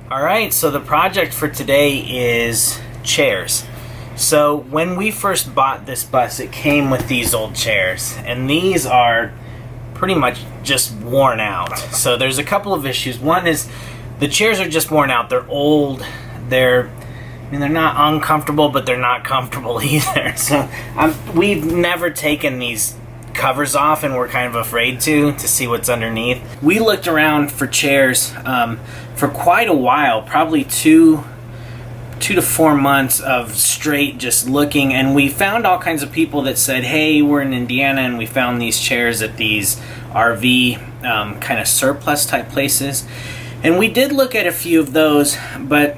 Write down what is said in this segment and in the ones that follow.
Alright, so the project for today is chairs. So when we first bought this bus, it came with these old chairs, and these are pretty much just worn out. So there's a couple of issues. One is the chairs are just worn out. They're old. They're not uncomfortable, but they're not comfortable either. So we've never taken these covers off, and we're kind of afraid to see what's underneath. We looked around for chairs for quite a while, probably two to 4 months of straight just looking, and we found all kinds of people that said, hey, we're in Indiana and we found these chairs at these RV kind of surplus type places. And we did look at a few of those, but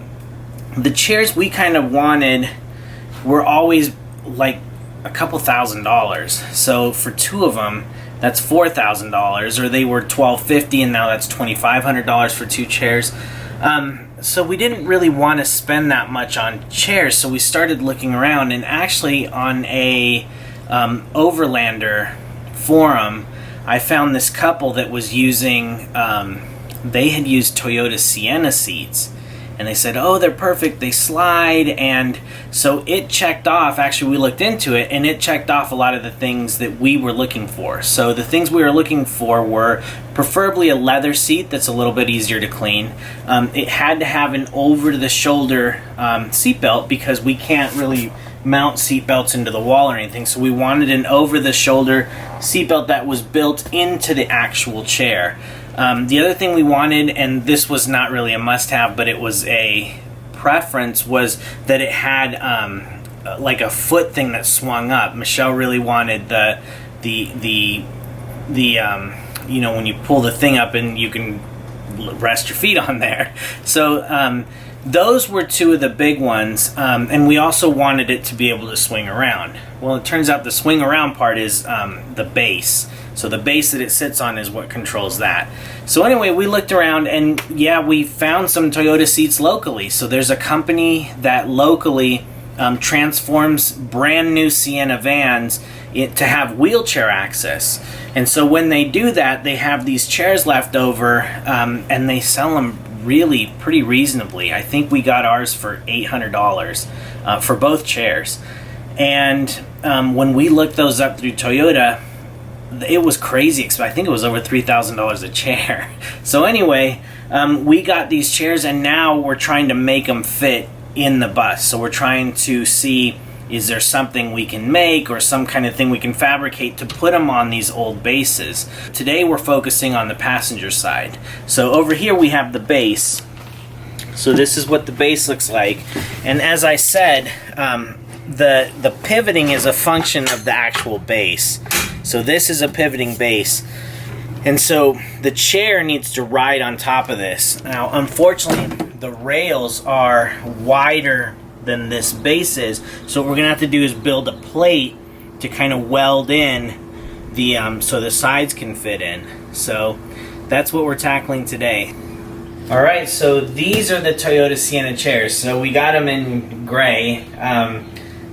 the chairs we kind of wanted were always like a couple $1,000s. So for two of them, that's $4,000, or they were $1,250 and now that's $2,500 for two chairs. So we didn't really want to spend that much on chairs, so we started looking around, and actually on a Overlander forum, I found this couple that was using, they had used Toyota Sienna seats. And they said, oh, they're perfect, they slide, and so it checked off, actually we looked into it, and it checked off a lot of the things that we were looking for. So the things we were looking for were preferably a leather seat that's a little bit easier to clean. It had to have an over-the-shoulder seatbelt, because we can't really mount seatbelts into the wall or anything, so we wanted an over-the-shoulder seatbelt that was built into the actual chair. The other thing we wanted, and this was not really a must-have, but it was a preference, was that it had like a foot thing that swung up. Michelle really wanted the when you pull the thing up and you can rest your feet on there. So those were two of the big ones, and we also wanted it to be able to swing around. Well, it turns out the swing around part is the base. So the base that it sits on is what controls that. So anyway, we looked around, and yeah, we found some Toyota seats locally. So there's a company that locally transforms brand new Sienna vans to have wheelchair access. And so when they do that, they have these chairs left over, and they sell them really pretty reasonably. I think we got ours for $800 for both chairs. And when we looked those up through Toyota, it was crazy. I think it was over $3,000 a chair. So anyway, we got these chairs, and now we're trying to make them fit in the bus. So we're trying to see, is there something we can make or some kind of thing we can fabricate to put them on these old bases. Today we're focusing on the passenger side. So over here we have the base. So this is what the base looks like. And as I said, the pivoting is a function of the actual base. So this is a pivoting base, and so the chair needs to ride on top of this. Now, unfortunately, the rails are wider than this base is, so what we're gonna have to do is build a plate to kind of weld in the so the sides can fit in. So that's what we're tackling today. All right, so these are the Toyota Sienna chairs. So we got them in gray.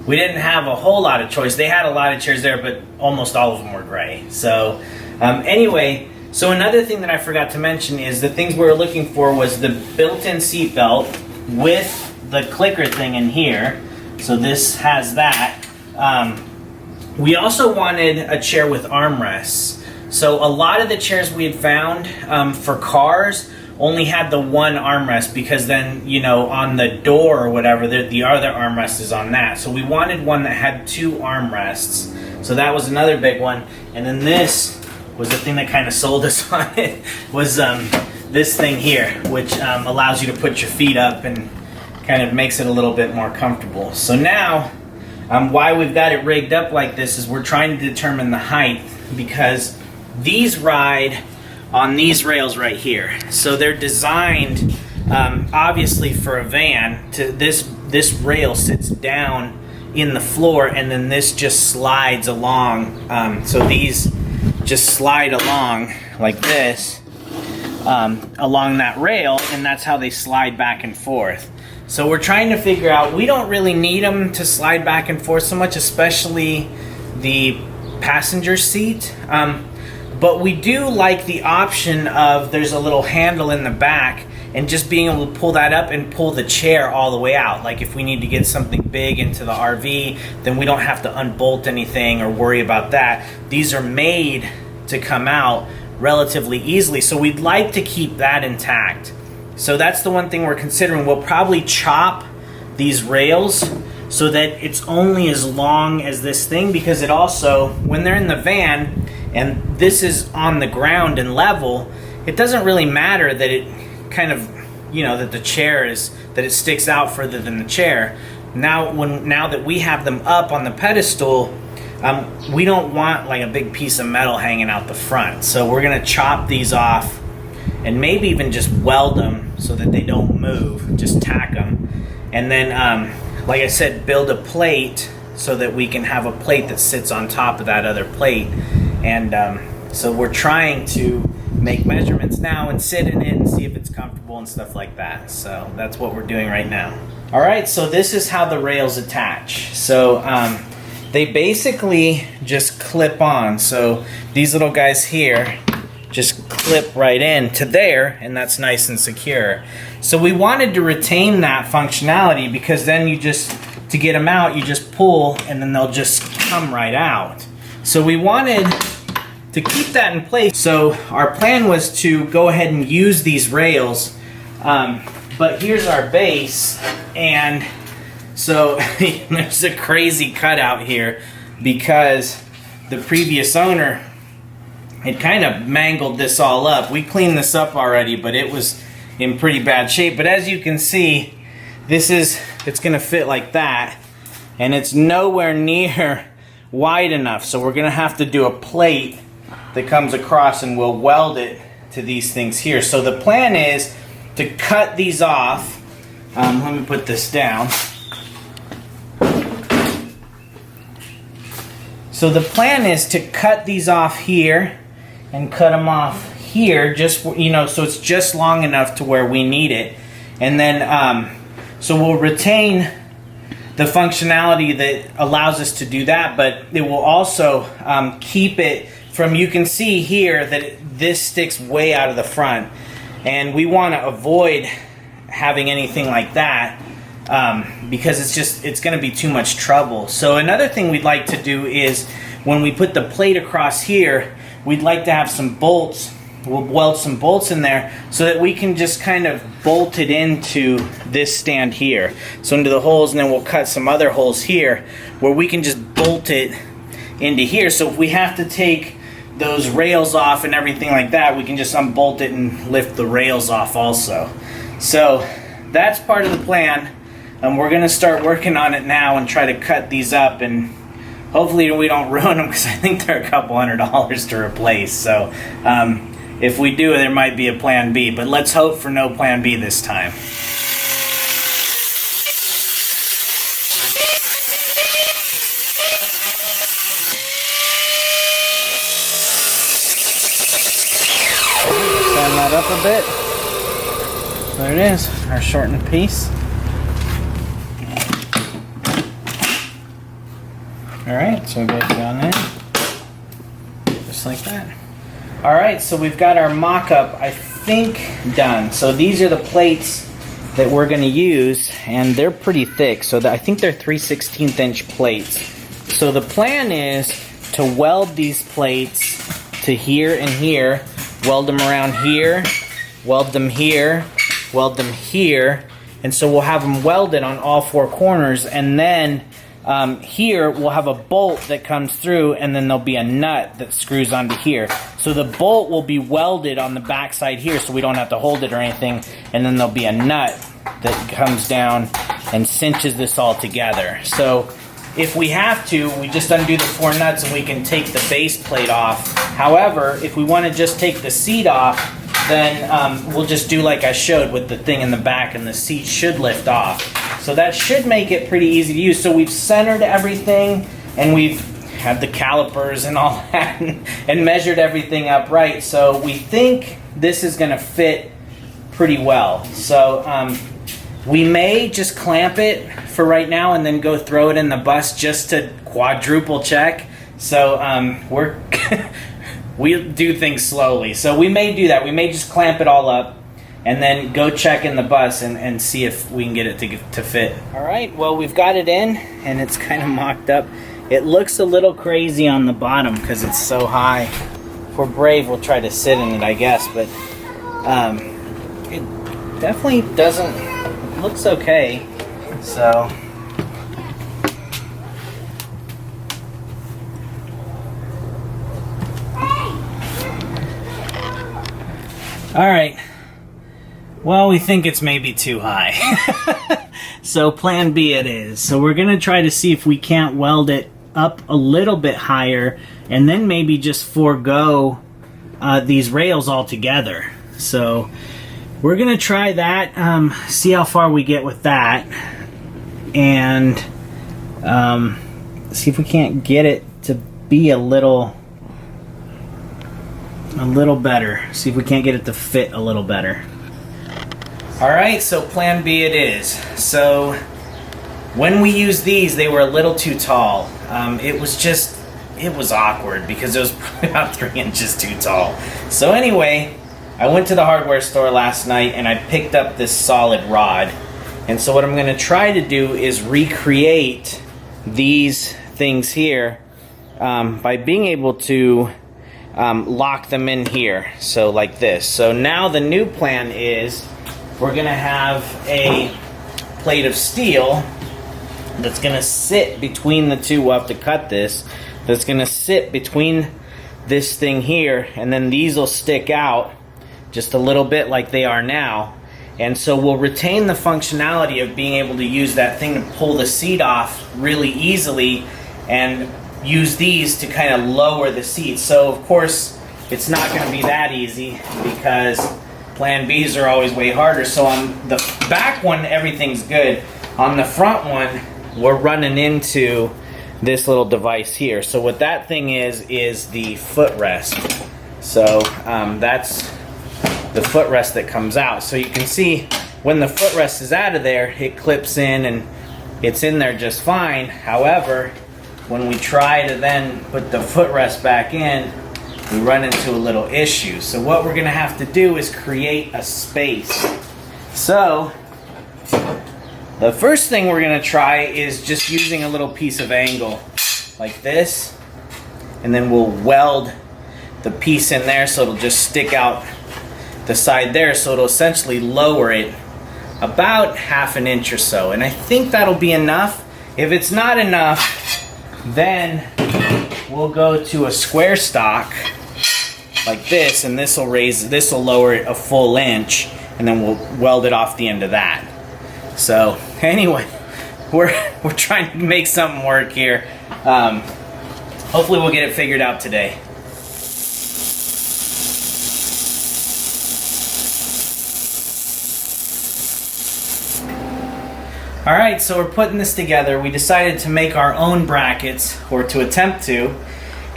We didn't have a whole lot of choice. They had a lot of chairs there, but almost all of them were gray. So anyway, so another thing that I forgot to mention is the things we were looking for was the built-in seat belt with the clicker thing in here. So this has that. We also wanted a chair with armrests. So a lot of the chairs we had found for cars only had the one armrest, because then, you know, on the door or whatever, the other armrest is on that. So we wanted one that had two armrests. So that was another big one. And then this was the thing that kind of sold us on it, was this thing here, which allows you to put your feet up and kind of makes it a little bit more comfortable. So now, why we've got it rigged up like this is we're trying to determine the height, because these ride on these rails right here. So they're designed obviously for a van. To this rail sits down in the floor, and then this just slides along. So these just slide along like this along that rail, and that's how they slide back and forth. So we're trying to figure out, we don't really need them to slide back and forth so much, especially the passenger seat. But we do like the option of, there's a little handle in the back, and just being able to pull that up and pull the chair all the way out. Like if we need to get something big into the RV, then we don't have to unbolt anything or worry about that. These are made to come out relatively easily, so we'd like to keep that intact. So that's the one thing we're considering. We'll probably chop these rails so that it's only as long as this thing, because it also, when they're in the van and this is on the ground and level, it doesn't really matter that it kind of, you know, that the chair is, that it sticks out further than the chair. Now that we have them up on the pedestal, we don't want like a big piece of metal hanging out the front. So we're gonna chop these off and maybe even just weld them so that they don't move, just tack them. And then, like I said, build a plate so that we can have a plate that sits on top of that other plate. And so we're trying to make measurements now and sit in it and see if it's comfortable and stuff like that. So that's what we're doing right now. All right, so this is how the rails attach. So they basically just clip on. So these little guys here just clip right in to there, and that's nice and secure. So we wanted to retain that functionality, because then you just, to get them out, you just pull and then they'll just come right out. So we wanted to keep that in place. So our plan was to go ahead and use these rails, but here's our base, and so there's a crazy cutout here because the previous owner had kind of mangled this all up. We cleaned this up already, but it was in pretty bad shape. But as you can see, it's gonna fit like that, and it's nowhere near wide enough. So we're gonna have to do a plate that comes across, and we'll weld it to these things here. So the plan is to cut these off. Let me put this down. So the plan is to cut these off here and cut them off here, just, you know, so it's just long enough to where we need it. And then, so we'll retain the functionality that allows us to do that, but it will also keep it from, you can see here that this sticks way out of the front, and we want to avoid having anything like that because it's going to be too much trouble. So another thing we'd like to do is, when we put the plate across here, we'd like to have some bolts. We'll weld some bolts in there so that we can just kind of bolt it into this stand here. So into the holes, and then we'll cut some other holes here where we can just bolt it into here. So if we have to take those rails off and everything like that, we can just unbolt it and lift the rails off also. So that's part of the plan. We're gonna start working on it now and try to cut these up, and hopefully we don't ruin them, because I think they're a couple $100 to replace. So if we do, there might be a plan B, but let's hope for no plan B this time. Stand that up a bit. There it is, our shortened piece. Alright, so it goes down there, just like that. Alright, so we've got our mock-up, I think, done. So these are the plates that we're going to use, and they're pretty thick, so I think they're 3/16 inch plates. So the plan is to weld these plates to here and here, weld them around here, weld them here, weld them here, and so we'll have them welded on all four corners, and then here we'll have a bolt that comes through, and then there'll be a nut that screws onto here. So the bolt will be welded on the back side here, so we don't have to hold it or anything, and then there'll be a nut that comes down and cinches this all together. So if we have to, we just undo the four nuts and we can take the base plate off. However, if we want to just take the seat off, then we'll just do like I showed with the thing in the back, and the seat should lift off. So that should make it pretty easy to use. So we've centered everything, and we've had the calipers and all that, and measured everything up right. So we think this is going to fit pretty well. So we may just clamp it for right now and then go throw it in the bus just to quadruple check. So we do things slowly. So we may do that. We may just clamp it all up. and then go check in the bus and see if we can get it to fit. All right, well, we've got it in, and it's kind of mocked up. It looks a little crazy on the bottom because it's so high. If we're brave, we'll try to sit in it, I guess, but it definitely doesn't, it looks okay, so. All right, well, we think it's maybe too high. So plan B it is. So we're gonna try to see if we can't weld it up a little bit higher and then maybe just forego these rails altogether. So we're gonna try that, see how far we get with that, and see if we can't get it to be a little better. See if we can't get it to fit a little better. Alright, so plan B it is. So when we used these, they were a little too tall. It was awkward because it was probably about 3 inches too tall. So anyway, I went to the hardware store last night and I picked up this solid rod. And so what I'm going to try to do is recreate these things here by being able to lock them in here, so like this. So now the new plan is we're going to have a plate of steel that's going to sit between the two. We'll have to cut this. That's going to sit between this thing here, and then these will stick out just a little bit like they are now. And so we'll retain the functionality of being able to use that thing to pull the seat off really easily and use these to kind of lower the seat. So of course it's not going to be that easy because plan Bs are always way harder. So on the back one, everything's good. On the front one, we're running into this little device here. So what that thing is the footrest. So that's the footrest that comes out. So you can see when the footrest is out of there, it clips in and it's in there just fine. However, when we try to then put the footrest back in, we run into a little issue. So what we're going to have to do is create a space. So the first thing we're going to try is just using a little piece of angle like this, and then we'll weld the piece in there so it'll just stick out the side there, so it'll essentially lower it about 1/2 inch or so. And I think that'll be enough. If it's not enough, then we'll go to a square stock like this, and this will lower it a full inch, and then we'll weld it off the end of that. So anyway, we're trying to make something work here. Hopefully we'll get it figured out today. Alright, so we're putting this together. We decided to make our own brackets, or to attempt to.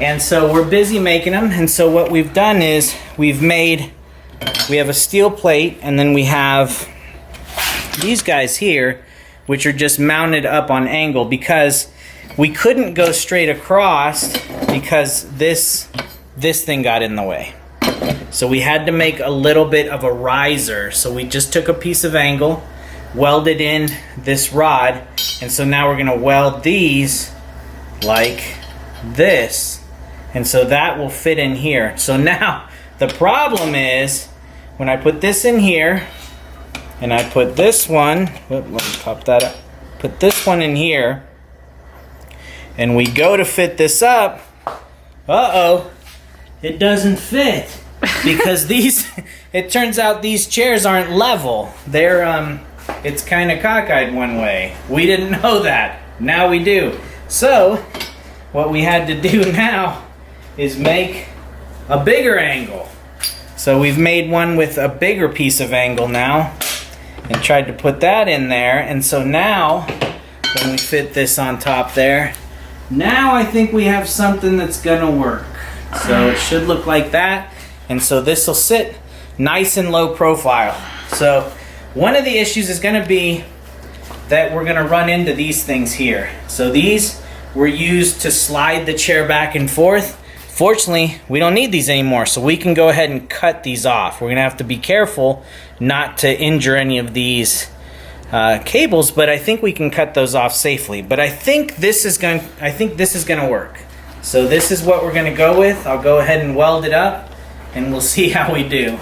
And so we're busy making them. And so what we've done is we have a steel plate, and then we have these guys here, which are just mounted up on angle because we couldn't go straight across because this thing got in the way. So we had to make a little bit of a riser. So we just took a piece of angle, welded in this rod, and so now we're going to weld these like this, and so that will fit in here. So now the problem is when I put this in here and I put this one, let me pop that up, put this one in here, and we go to fit this up, it doesn't fit because it turns out these chairs aren't level. They're it's kind of cockeyed one way. We didn't know that. Now we do. So what we had to do now is make a bigger angle. So we've made one with a bigger piece of angle now and tried to put that in there. And so now when we fit this on top there, now I think we have something that's gonna work. So it should look like that. And so this will sit nice and low profile. So one of the issues is going to be that we're going to run into these things here. So these were used to slide the chair back and forth Fortunately, we don't need these anymore, so we can go ahead and cut these off. We're gonna have to be careful not to injure any of these cables, but I think we can cut those off safely. But I think this is gonna work. So this is what we're gonna go with. I'll go ahead and weld it up, and we'll see how we do.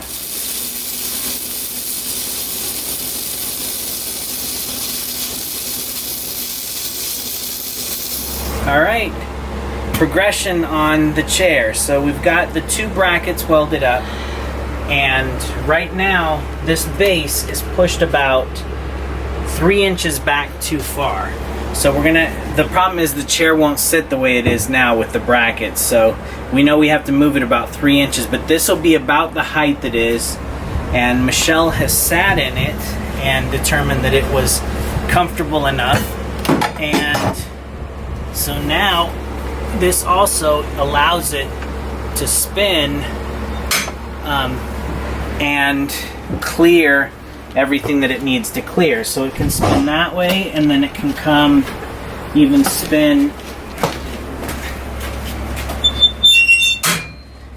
All right, progression on the chair. So we've got the 2 brackets welded up, and right now this base is pushed about 3 inches back too far. So the problem is the chair won't sit the way it is now with the brackets. So we know we have to move it about 3 inches, but this will be about the height it is. And Michelle has sat in it and determined that it was comfortable enough. And so now this also allows it to spin and clear everything that it needs to clear. So it can spin that way, and then it can come even spin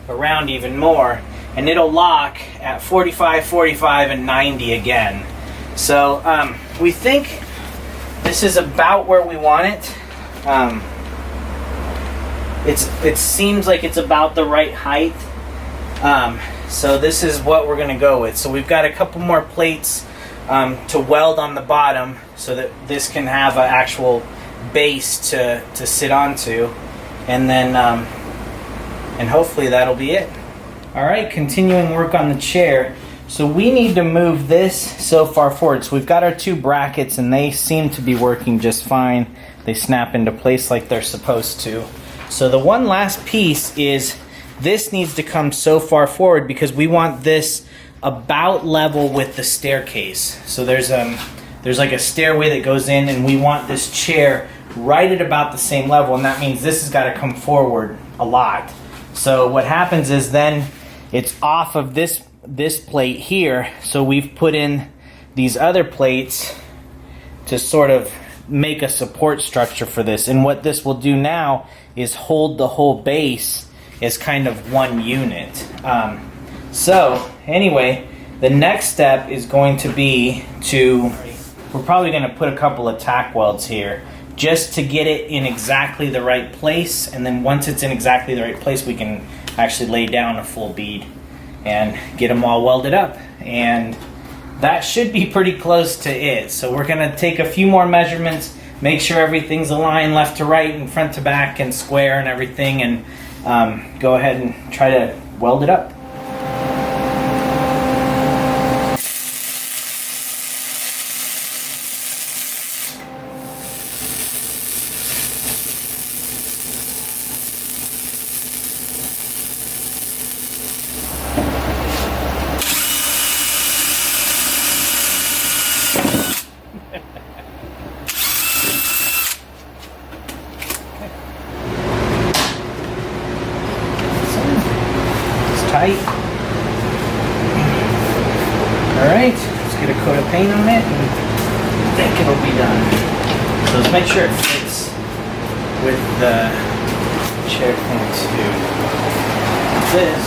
around even more, and it'll lock at 45, 45, and 90 again. So we think this is about where we want it. It seems like it's about the right height. So this is what we're going to go with. So we've got a couple more plates to weld on the bottom so that this can have an actual base to sit onto, and then and hopefully that'll be it. Alright, continuing work on the chair. So we need to move this so far forward. So we've got our 2 brackets, and they seem to be working just fine. They snap into place like they're supposed to. So the one last piece is this needs to come so far forward because we want this about level with the staircase. So there's like a stairway that goes in, and we want this chair right at about the same level, and that means this has got to come forward a lot. So what happens is then it's off of this plate here, so we've put in these other plates to sort of make a support structure for this. And what this will do now is hold the whole base as kind of one unit. So anyway, the next step is going to be we're probably going to put a couple of tack welds here just to get it in exactly the right place, and then once it's in exactly the right place, we can actually lay down a full bead and get them all welded up, and that should be pretty close to it. So we're going to take a few more measurements, make sure everything's aligned left to right and front to back and square and everything, and go ahead and try to weld it up. Tight. Alright, let's get a coat of paint on it, and I think it'll be done. So let's make sure it fits with the chair thing too. This.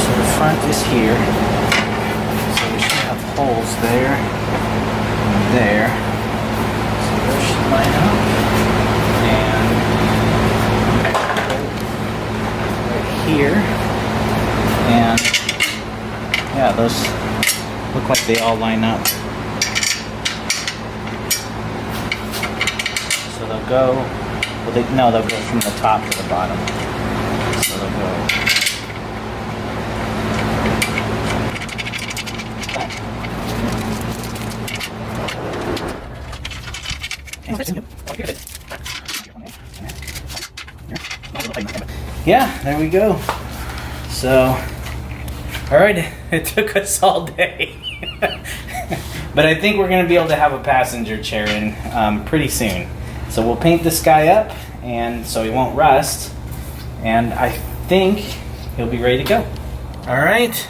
So the front is here. So we should have holes there and there. So those should line up. Here, and yeah, those look like they all line up. So they'll go, well, they'll go from the top to the bottom. So they'll go. Yeah, there we go. So, alright, it took us all day. But I think we're going to be able to have a passenger chair in pretty soon. So we'll paint this guy up, and so he won't rust. And I think he'll be ready to go. Alright,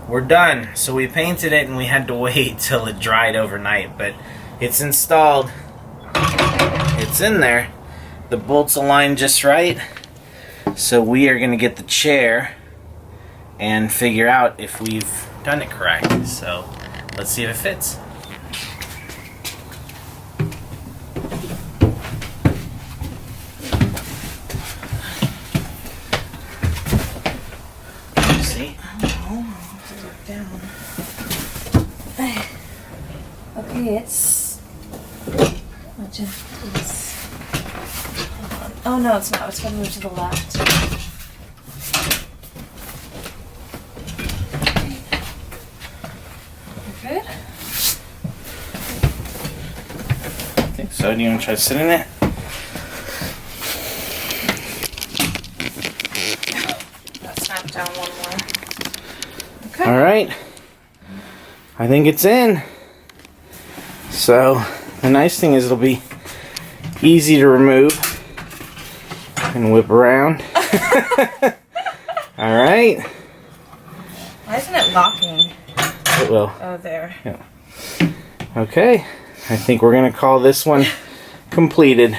we're done. So we painted it, and we had to wait till it dried overnight. But it's installed. It's in there. the bolts align just right. So we are going to get the chair and figure out if we've done it correct. So let's see if it fits. See? Down. Okay, it's. Oh no, it's not. It's going to move to the left. You're good? Okay, so do you want to try to sit in it? Let's snap down one more. Okay. Alright. I think it's in. So the nice thing is it'll be easy to remove and whip around. Alright. Why isn't it locking? It will. Oh, there. Yeah. Okay. I think we're going to call this one completed.